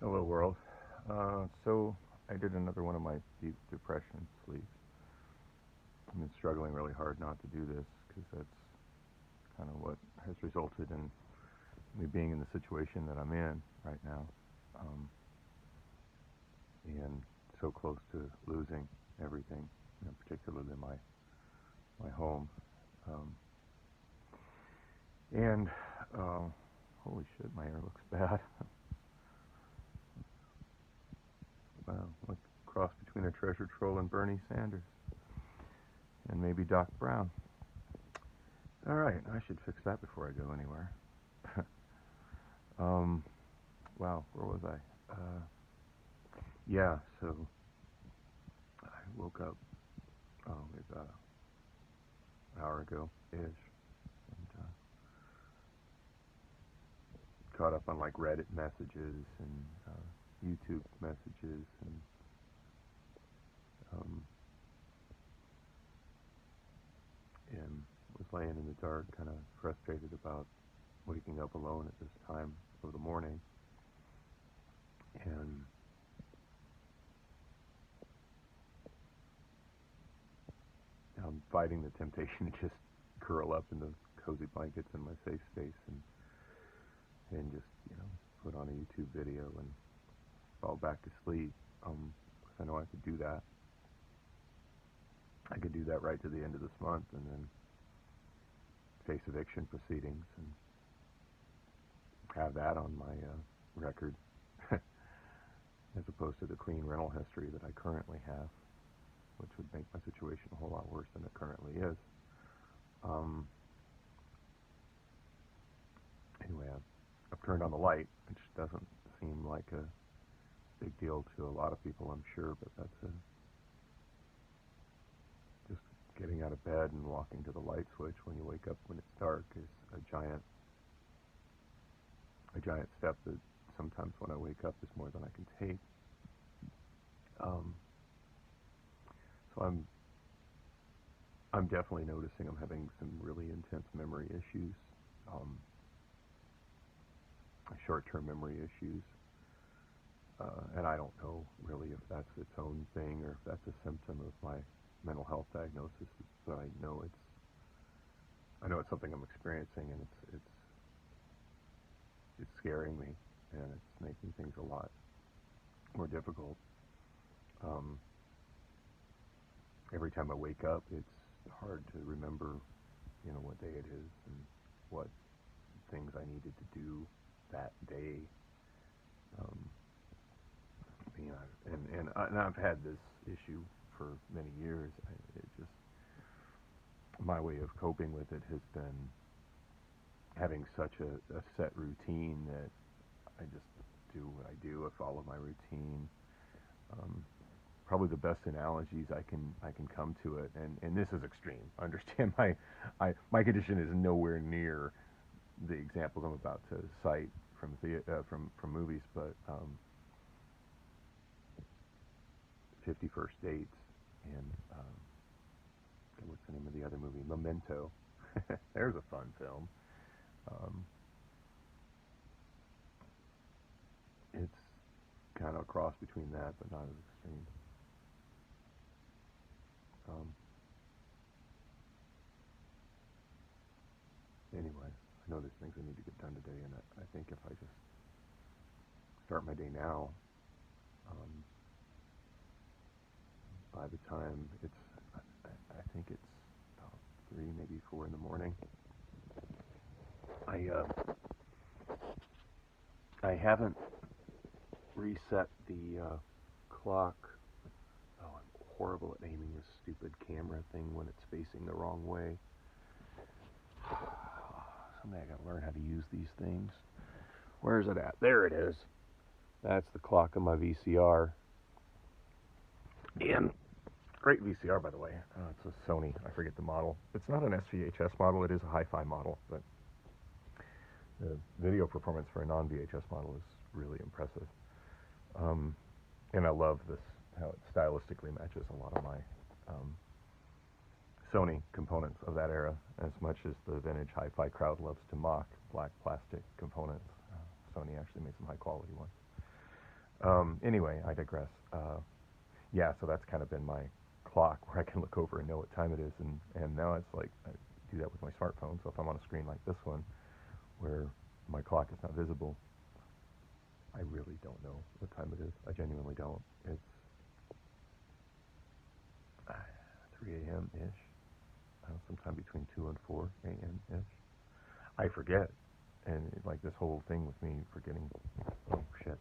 Hello, world. So I did another one of my deep depression sleeps. I've been struggling really hard not to do this because that's kind of what has resulted in me being in the situation that I'm in right now, um, and so close to losing everything, particularly my home. Um, and holy shit, my hair looks bad. Wow, like a cross between a treasure troll and Bernie Sanders, and maybe Doc Brown. All right, I should fix that before I go anywhere. um, wow, where was I? Yeah, so I woke up about an hour ago ish, and caught up on like Reddit messages and YouTube messages, um, and was laying in the dark, kind of frustrated about waking up alone at this time of the morning, and I'm fighting the temptation to just curl up in the cozy blankets in my safe space and just put on a YouTube video and fall back to sleep. 'Cause I know I could do that. I could do that right to the end of this month and then face eviction proceedings and have that on my record, as opposed to the clean rental history that I currently have, which would make my situation a whole lot worse than it currently is. Um, anyway, I've turned on the light, which doesn't seem like a big deal to a lot of people, I'm sure, but just getting out of bed and walking to the light switch when you wake up when it's dark is a giant step that sometimes when I wake up is more than I can take. Um, so I'm definitely noticing I'm having some really intense memory issues, um, short-term memory issues, and I don't know really if that's its own thing or if that's a symptom of my mental health diagnosis, but I know it's something I'm experiencing, and it's scaring me, and it's making things a lot more difficult. Um, every time I wake up, it's hard to remember, what day it is and what things I needed to do that day. Um, and I've had this issue for many years. It just my way of coping with it has been having such a set routine that I just do what I do. I follow my routine. Um, Probably the best analogies I can come to it, and this is extreme. Understand my condition is nowhere near the examples I'm about to cite from movies, but 50 First Dates and what's the name of the other movie? Memento. There's a fun film. Um, it's kind of a cross between that, but not as extreme. Um, anyway, I know there's things I need to get done today, and I think if I just start my day now, um, by the time I think it's about 3, maybe 4 in the morning. I haven't reset the clock. Oh, I'm horrible at aiming this stupid camera thing when it's facing the wrong way. Someday I gotta learn how to use these things. Where is it at? There it is. That's the clock on my VCR. And great VCR, by the way. It's a Sony. I forget the model. It's not an SVHS model. It is a hi-fi model, but the video performance for a non-VHS model is really impressive. And I love this, how it stylistically matches a lot of my Sony components of that era, as much as the vintage hi-fi crowd loves to mock black plastic components. Sony actually made some high-quality ones. Anyway, I digress. Yeah, so that's kind of been my clock where I can look over and know what time it is, and now it's like I do that with my smartphone. So if I'm on a screen like this one, where my clock is not visible, I really don't know what time it is. I genuinely don't. It's 3 a.m. ish, sometime between 2 and 4 a.m. ish. I forget, and like this whole thing with me forgetting. Oh shit.